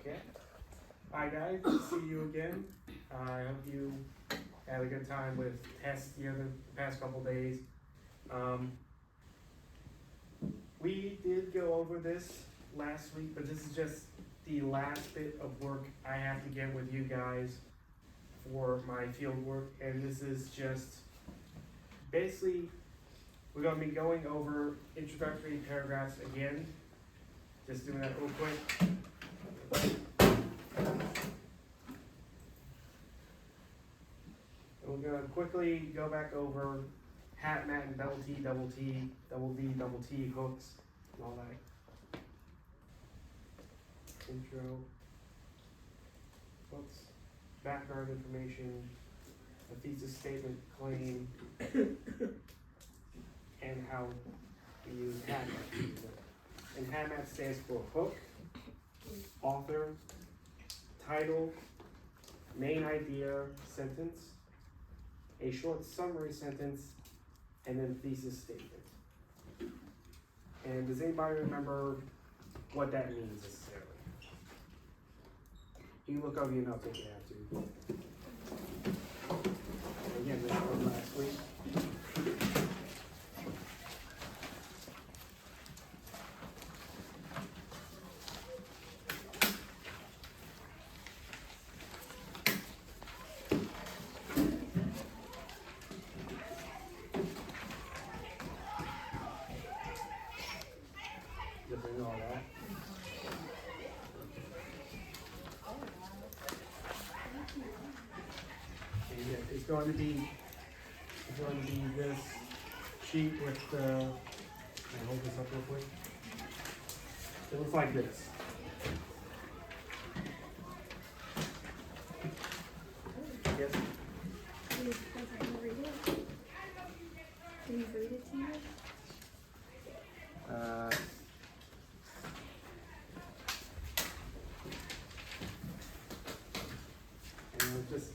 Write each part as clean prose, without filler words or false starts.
Okay. Hi guys, good to see you again. I hope you had a good time with tests the past couple days. We did go over this last week, but this is just the last bit of work I have to get with you guys for my field work, and this is just basically we're going to be going over introductory paragraphs again. Just doing that real quick. We're gonna quickly go back over hat, mat, and double T, double T, double D, double T hooks, and all that. Intro, hooks, background information, a thesis statement, claim, and how we use hat mat. And hat mat stands for hook, author, title, main idea, sentence, a short summary sentence, and then thesis statement. And does anybody remember what that means necessarily? You can look over your notes if you have to. Again, this from last week. All that. And yeah, it's going to be this sheet with can I hold this up real quick? It looks like this. Yes. Can you read it to you? Just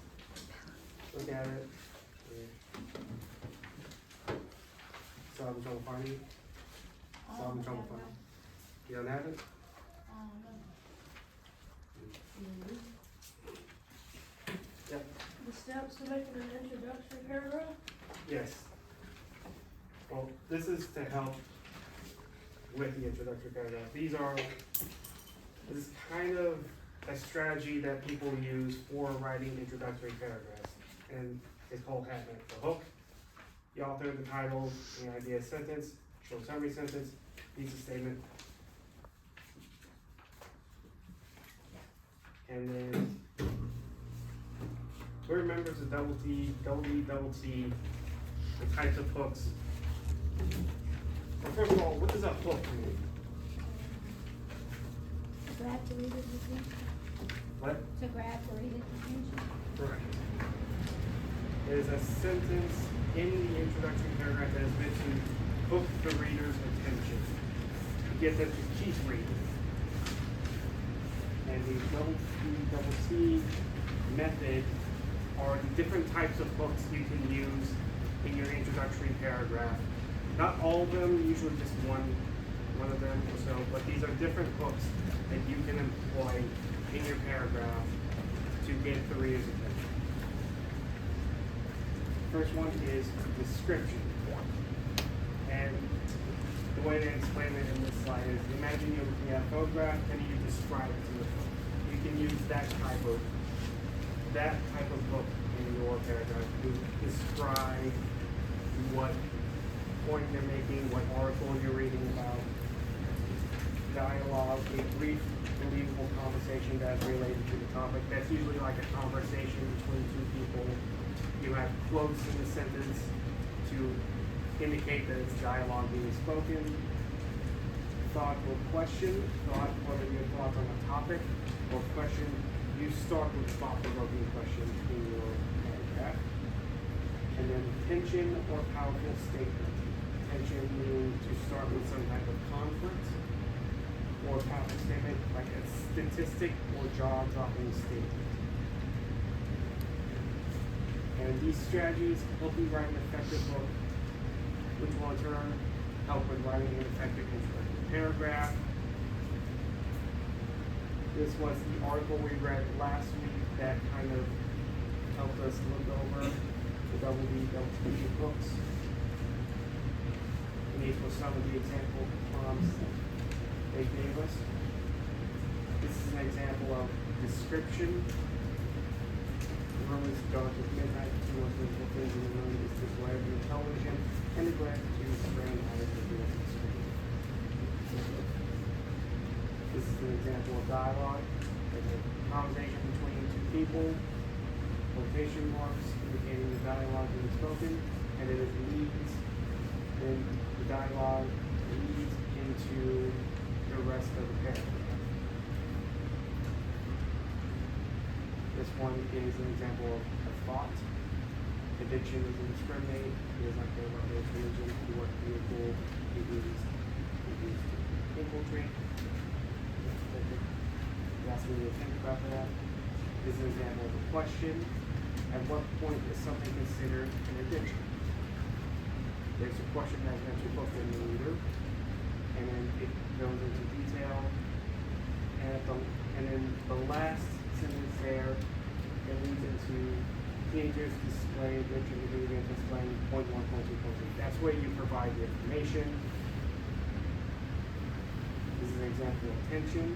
look at it. So I'm trying to find you. So I'm trying to find you. You don't have it? Yep. The steps to making an introductory paragraph? Yes. Well, this is to help with the introductory paragraph. This is kind of a strategy that people use for writing introductory paragraphs, and it's called hat mat. The hook, the author, the title, the idea, sentence, short summary sentence, thesis statement, and then who remembers the double T, double D, double T, the types of hooks? Well, first of all, what does a hook mean? Grab the reader's attention. What? To grab the reader's attention. Correct. It is a sentence in the introductory paragraph that is meant to hook the reader's attention, to get them to keep reading. And the double C method are the different types of hooks you can use in your introductory paragraph. Not all of them, usually just one of them or so, but these are different hooks that you can employ in your paragraph to get the reader's attention. First one is description. And the way they explain it in this slide is, imagine you're looking at a photograph and you describe it to the book. You can use that type of book in your paragraph to describe what point they're making, what article you're reading about, dialogue, a brief, believable conversation that's related to the topic. That's usually like a conversation between two people. You have quotes in the sentence to indicate that it's dialogue being spoken. Thought or question, whether your thoughts on a topic or question. You start with thought-provoking questions in your paragraph. And then tension or powerful statement. Tension meaning to start with some type of conflict, or powerful statement like a statistic or jaw-dropping statement. And these strategies help you write an effective book, which will in turn help with writing an effective introductory paragraph. This was the article we read last week that kind of helped us look over the double D, double T books. And these were some of the example prompts they gave us. This is an example of description. The room is dark as midnight, two more visible things in the room is the glare of your television and the glare to screen eyes of the screen. This is an example of dialogue. There's a conversation between two people, quotation marks indicating the dialogue being spoken, and it leads, then the dialogue leads into the rest of the paragraph. This one is an example of a thought. Eviction is indiscriminate. It is not care about race, religion, the work vehicle, it is to infiltrate. That's really to think about that. This is an example of a question. At what point is something considered an addiction? There's a question that's mentioned both in the leader, and then it goes into detail. And then the last sentence there, it leads into teenagers display addiction to video games, displaying point 1, point 2, point 3. That's where you provide the information. This is an example of tension.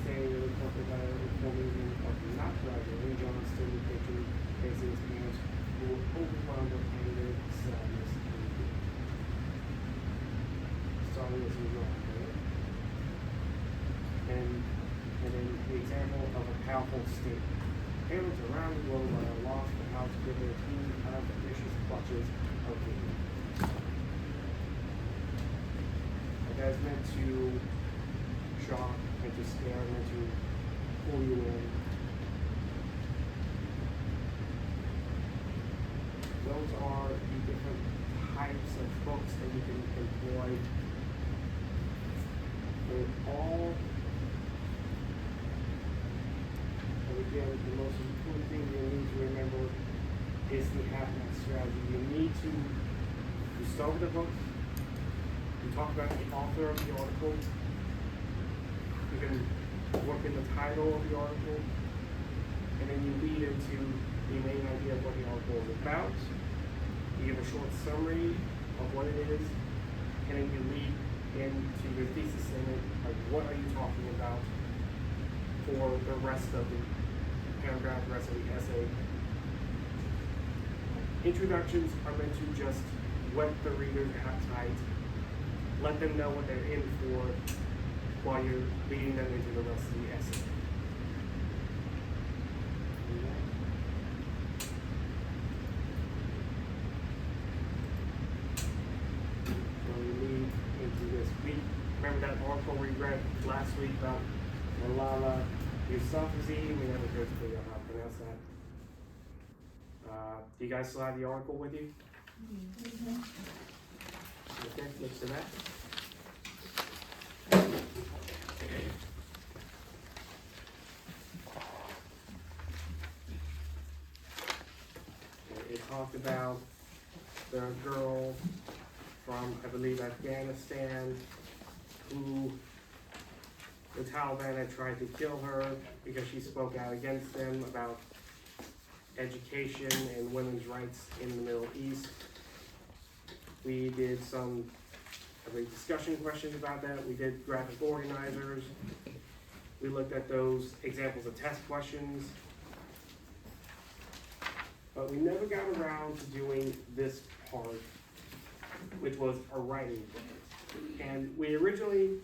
Staying really comfortable by informing him of not graduating. John still in the picture, facing his parents who were overwhelmed with anger, sadness, and grief. Starting with some wrong, right? And then the example of a powerful state. Parents around the world are lost for how to give their teens out of the vicious clutches of the That is meant to shock, meant to scare, meant to pull you in. Those are the different types of books that you can employ. They're all, and again, the most important thing you need to remember is the HAPMAT strategy. You need to, you start with the book, you talk about the author of the article, you can work in the title of the article, and then you lead into the main idea of what the article is about. You give a short summary of what it is, and then you lead into your thesis statement, like what are you talking about for the rest of the paragraph, the rest of the essay. Introductions are meant to just whet the reader's appetite, let them know what they're in for while you're leading them into the rest of the essay. Remember that article we read last week about Malala Yousafzai? We never could figure out how to pronounce that. Do you guys still have the article with you? Mm-hmm. Okay, flip to that. Okay, it talked about the girl from, I believe, Afghanistan, who the Taliban had tried to kill her because she spoke out against them about education and women's rights in the Middle East. We did some, I believe, discussion questions about that. We did graphic organizers. We looked at those examples of test questions. But we never got around to doing this part, which was a writing book. And we originally,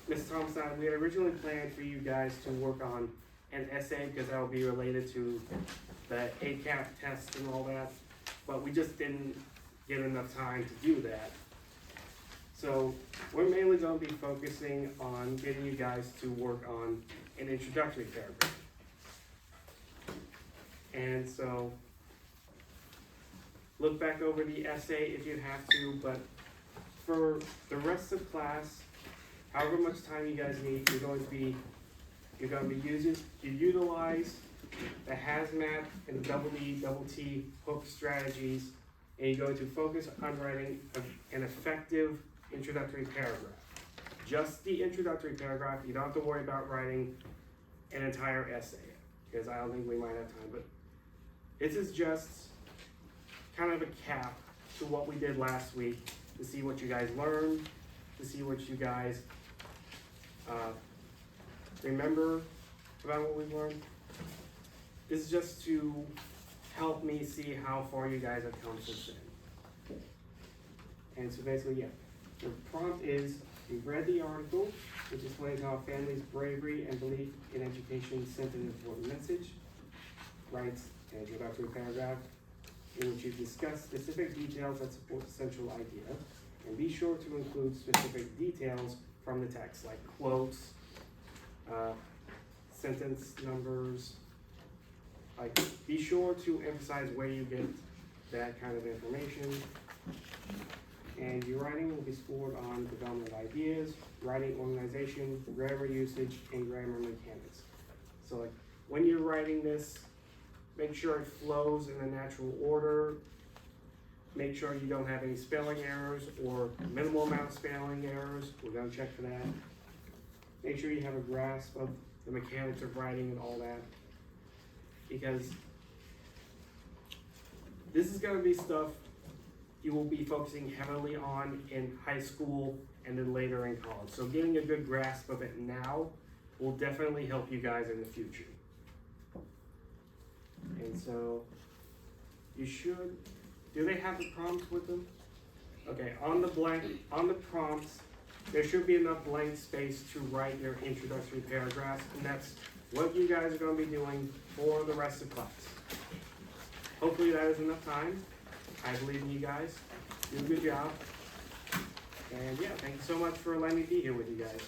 Ms. Thompson, we had originally planned for you guys to work on an essay because that would be related to the ACAP test and all that, but we just didn't get enough time to do that. So we're mainly going to be focusing on getting you guys to work on an introductory paragraph. And so look back over the essay if you have to, but for the rest of class, however much time you guys need, you're going to be using, you utilize the HAZMAT and the double D, double T hook strategies, and you're going to focus on writing an effective introductory paragraph. just the introductory paragraph. You don't have to worry about writing an entire essay, because I don't think we might have time, but this is just kind of a cap to what we did last week, to see what you guys learned, to see what you guys remember about what we've learned. This is just to help me see how far you guys have come since then. And so basically, yeah, the prompt is, you've read the article, which explains how a family's bravery and belief in education sent an important message. Writes an introductory paragraph in which you discuss specific details that support the central idea, and be sure to include specific details from the text, like quotes, sentence numbers. Like, be sure to emphasize where you get that kind of information. And your writing will be scored on development of ideas, writing organization, grammar usage, and grammar mechanics. So like, when you're writing this, make sure it flows in a natural order. Make sure you don't have any spelling errors or minimal amount of spelling errors. We're gonna check for that. Make sure you have a grasp of the mechanics of writing and all that. Because this is gonna be stuff you will be focusing heavily on in high school and then later in college. So getting a good grasp of it now will definitely help you guys in the future. And so you should, do they have the prompts with them? Okay, on the prompts, there should be enough blank space to write your introductory paragraphs, and that's what you guys are gonna be doing for the rest of class. Hopefully that is enough time. I believe in you guys. Do a good job. And yeah, thank you so much for letting me be here with you guys.